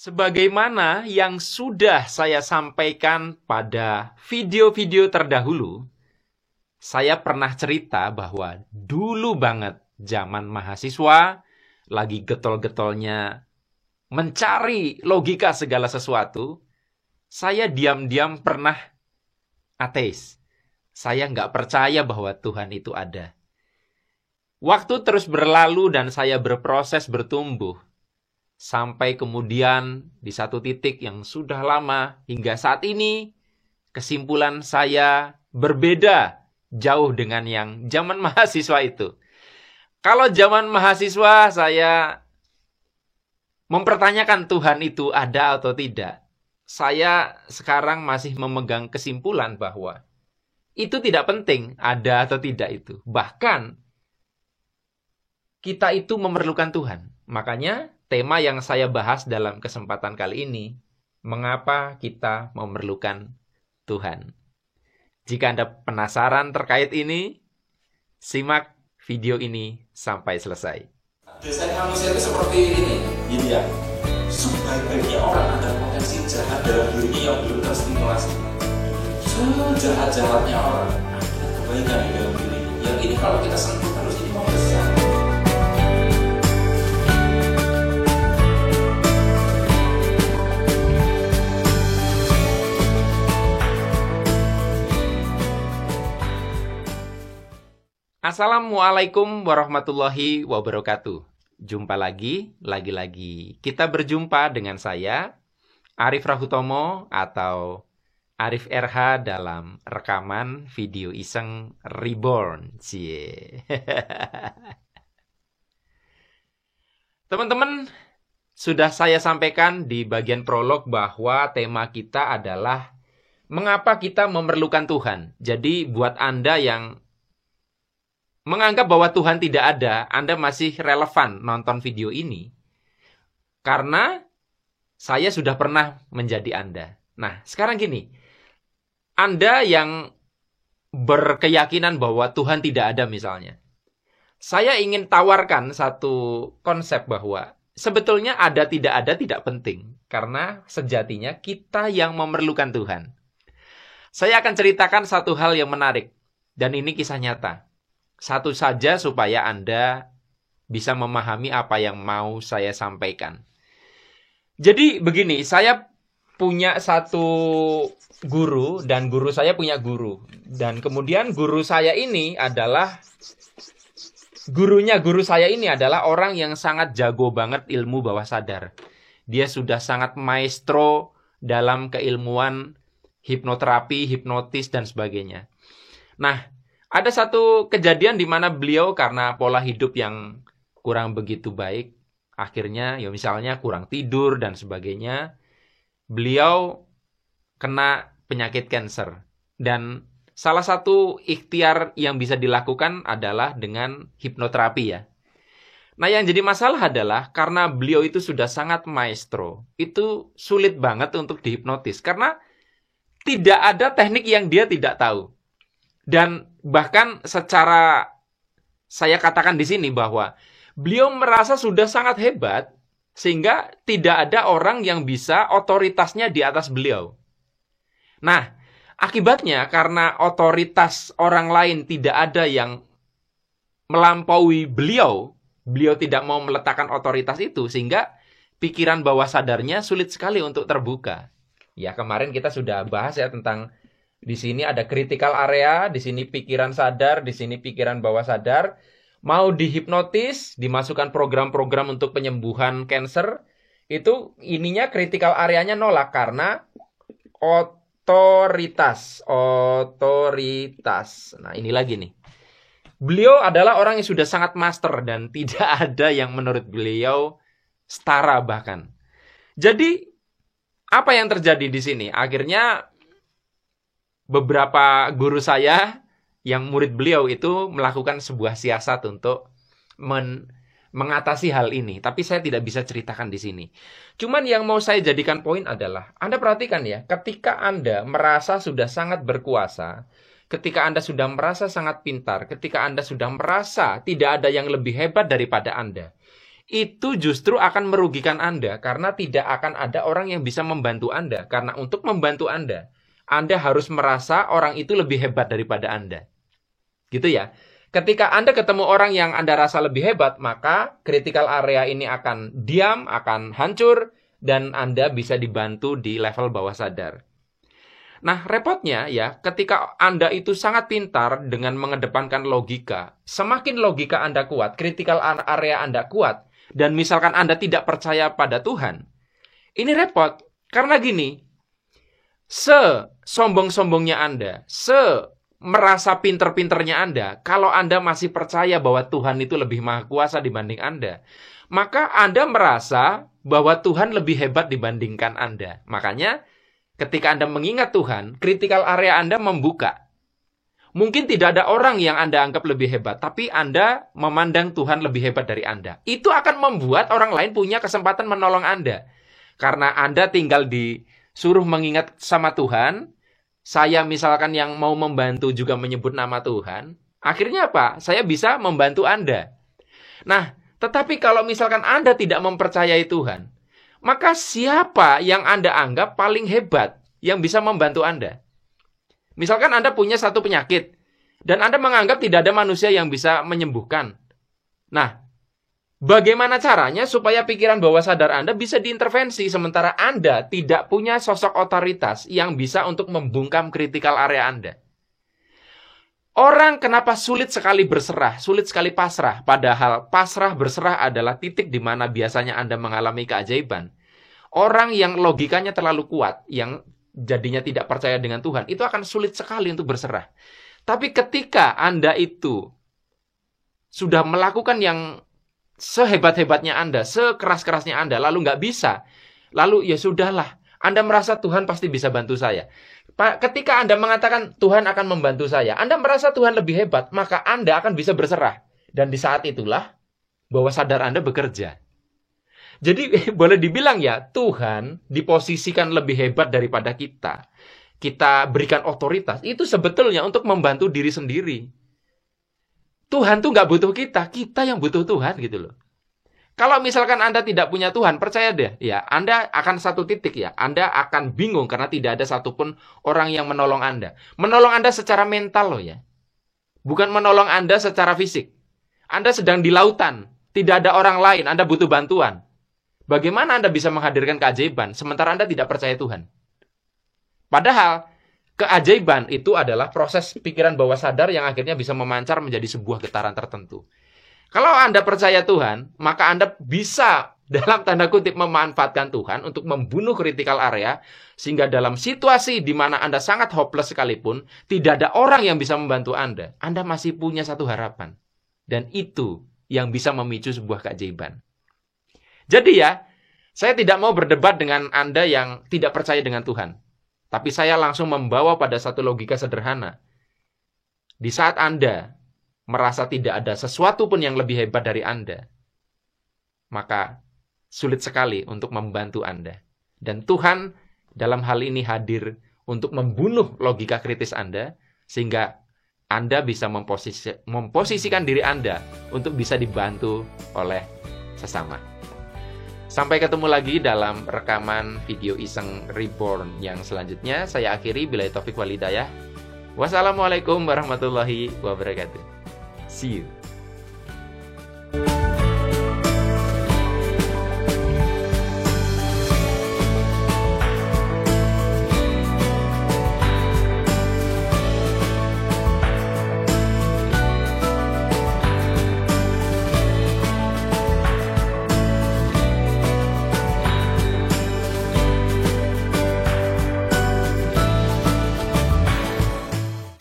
Sebagaimana yang sudah saya sampaikan pada video-video terdahulu, saya pernah cerita bahwa dulu banget zaman mahasiswa, lagi getol-getolnya mencari logika segala sesuatu, saya diam-diam pernah ateis. Saya nggak percaya bahwa Tuhan itu ada. Waktu terus berlalu dan saya berproses bertumbuh. Sampai kemudian di satu titik yang sudah lama hingga saat ini, kesimpulan saya berbeda jauh dengan yang zaman mahasiswa itu. Kalau zaman mahasiswa saya mempertanyakan Tuhan itu ada atau tidak, saya sekarang masih memegang kesimpulan bahwa itu tidak penting ada atau tidak itu. Bahkan kita itu memerlukan Tuhan. Makanya tema yang saya bahas dalam kesempatan kali ini, mengapa kita memerlukan Tuhan. Jika Anda penasaran terkait ini, simak video ini sampai selesai. Dasarnya manusia itu seperti ini, gitu ya. Sebaik-baiknya orang ada potensi jahat dalam dirinya yang belum terstimulasi. Sejahat-jahatnya orang ada kebaikan di dalam diri. Yang ini kalau kita sentuh terus ini mau besar. Assalamualaikum warahmatullahi wabarakatuh. Jumpa lagi kita berjumpa dengan saya, Arif Rahutomo atau Arif RH dalam rekaman video iseng Reborn. Teman-teman, sudah saya sampaikan di bagian prolog bahwa tema kita adalah mengapa kita memerlukan Tuhan. Jadi buat Anda yang menganggap bahwa Tuhan tidak ada, Anda masih relevan nonton video ini. Karena saya sudah pernah menjadi Anda. Nah, sekarang gini. Anda yang berkeyakinan bahwa Tuhan tidak ada misalnya. Saya ingin tawarkan satu konsep bahwa sebetulnya ada tidak penting. Karena sejatinya kita yang memerlukan Tuhan. Saya akan ceritakan satu hal yang menarik. Dan ini kisah nyata. Satu saja supaya Anda bisa memahami apa yang mau saya sampaikan. Jadi begini, saya punya satu guru dan guru saya punya guru. Dan kemudian guru saya ini adalah orang yang sangat jago banget ilmu bawah sadar. Dia sudah sangat maestro dalam keilmuan hipnoterapi, hipnotis dan sebagainya. Nah, ada satu kejadian di mana beliau karena pola hidup yang kurang begitu baik, akhirnya ya misalnya kurang tidur dan sebagainya, beliau kena penyakit kanker. Dan salah satu ikhtiar yang bisa dilakukan adalah dengan hipnoterapi ya. Nah yang jadi masalah adalah karena beliau itu sudah sangat maestro, itu sulit banget untuk dihipnotis karena tidak ada teknik yang dia tidak tahu. Dan bahkan secara saya katakan di sini bahwa beliau merasa sudah sangat hebat sehingga tidak ada orang yang bisa otoritasnya di atas beliau. Nah, akibatnya karena otoritas orang lain tidak ada yang melampaui beliau tidak mau meletakkan otoritas itu sehingga pikiran bawah sadarnya sulit sekali untuk terbuka. Ya, kemarin kita sudah bahas ya tentang di sini ada critical area, di sini pikiran sadar, di sini pikiran bawah sadar. Mau dihipnotis, dimasukkan program-program untuk penyembuhan kanker, itu ininya critical areanya nolak karena otoritas. Nah, ini lagi nih. Beliau adalah orang yang sudah sangat master dan tidak ada yang menurut beliau setara bahkan. Jadi, apa yang terjadi di sini? Akhirnya beberapa guru saya yang murid beliau itu melakukan sebuah siasat untuk mengatasi hal ini. Tapi saya tidak bisa ceritakan di sini. Cuman yang mau saya jadikan poin adalah, Anda perhatikan ya, ketika Anda merasa sudah sangat berkuasa, ketika Anda sudah merasa sangat pintar, ketika Anda sudah merasa tidak ada yang lebih hebat daripada Anda, itu justru akan merugikan Anda karena tidak akan ada orang yang bisa membantu Anda. Karena untuk membantu Anda harus merasa orang itu lebih hebat daripada Anda. Gitu ya. Ketika Anda ketemu orang yang Anda rasa lebih hebat, maka critical area ini akan diam, akan hancur, dan Anda bisa dibantu di level bawah sadar. Nah, repotnya ya, ketika Anda itu sangat pintar dengan mengedepankan logika, semakin logika Anda kuat, critical area Anda kuat, dan misalkan Anda tidak percaya pada Tuhan, ini repot. Karena gini, sesombong-sombongnya Anda, merasa pinter-pinternya Anda, kalau Anda masih percaya bahwa Tuhan itu lebih maha kuasa dibanding Anda, maka Anda merasa bahwa Tuhan lebih hebat dibandingkan Anda. Makanya, ketika Anda mengingat Tuhan, critical area Anda membuka. Mungkin tidak ada orang yang Anda anggap lebih hebat, tapi Anda memandang Tuhan lebih hebat dari Anda. Itu akan membuat orang lain punya kesempatan menolong Anda. Karena Anda tinggal disuruh mengingat sama Tuhan, saya misalkan yang mau membantu juga menyebut nama Tuhan, akhirnya apa? Saya bisa membantu Anda. Nah, tetapi kalau misalkan Anda tidak mempercayai Tuhan, maka siapa yang Anda anggap paling hebat yang bisa membantu Anda? Misalkan Anda punya satu penyakit, dan Anda menganggap tidak ada manusia yang bisa menyembuhkan. Nah, bagaimana caranya supaya pikiran bawah sadar Anda bisa diintervensi, sementara Anda tidak punya sosok otoritas yang bisa untuk membungkam critical area Anda? Orang kenapa sulit sekali berserah, sulit sekali pasrah, padahal pasrah berserah adalah titik di mana biasanya Anda mengalami keajaiban. Orang yang logikanya terlalu kuat, yang jadinya tidak percaya dengan Tuhan, itu akan sulit sekali untuk berserah. Tapi ketika Anda itu sudah melakukan yang sehebat-hebatnya Anda, sekeras-kerasnya Anda, lalu nggak bisa, lalu ya sudahlah, Anda merasa Tuhan pasti bisa bantu saya. Ketika Anda mengatakan Tuhan akan membantu saya, Anda merasa Tuhan lebih hebat, maka Anda akan bisa berserah. Dan di saat itulah bawah sadar Anda bekerja. Jadi boleh dibilang ya, Tuhan diposisikan lebih hebat daripada kita. Kita berikan otoritas, itu sebetulnya untuk membantu diri sendiri. Tuhan tuh nggak butuh kita, kita yang butuh Tuhan gitu loh. Kalau misalkan Anda tidak punya Tuhan, percaya deh, ya Anda akan satu titik ya, Anda akan bingung karena tidak ada satupun orang yang menolong Anda. Menolong Anda secara mental loh ya, bukan menolong Anda secara fisik. Anda sedang di lautan, tidak ada orang lain, Anda butuh bantuan. Bagaimana Anda bisa menghadirkan keajaiban sementara Anda tidak percaya Tuhan? Padahal keajaiban itu adalah proses pikiran bawah sadar yang akhirnya bisa memancar menjadi sebuah getaran tertentu. Kalau Anda percaya Tuhan, maka Anda bisa dalam tanda kutip memanfaatkan Tuhan untuk membunuh critical area, sehingga dalam situasi di mana Anda sangat hopeless sekalipun, tidak ada orang yang bisa membantu Anda masih punya satu harapan. Dan itu yang bisa memicu sebuah keajaiban. Jadi ya, saya tidak mau berdebat dengan Anda yang tidak percaya dengan Tuhan. Tapi saya langsung membawa pada satu logika sederhana. Di saat Anda merasa tidak ada sesuatu pun yang lebih hebat dari Anda, maka sulit sekali untuk membantu Anda. Dan Tuhan dalam hal ini hadir untuk membunuh logika kritis Anda, sehingga Anda bisa memposisikan diri Anda untuk bisa dibantu oleh sesama. Sampai ketemu lagi dalam rekaman video Iseng Reborn yang selanjutnya. Saya akhiri, billahi taufik wal hidayah. Wassalamualaikum warahmatullahi wabarakatuh. See you.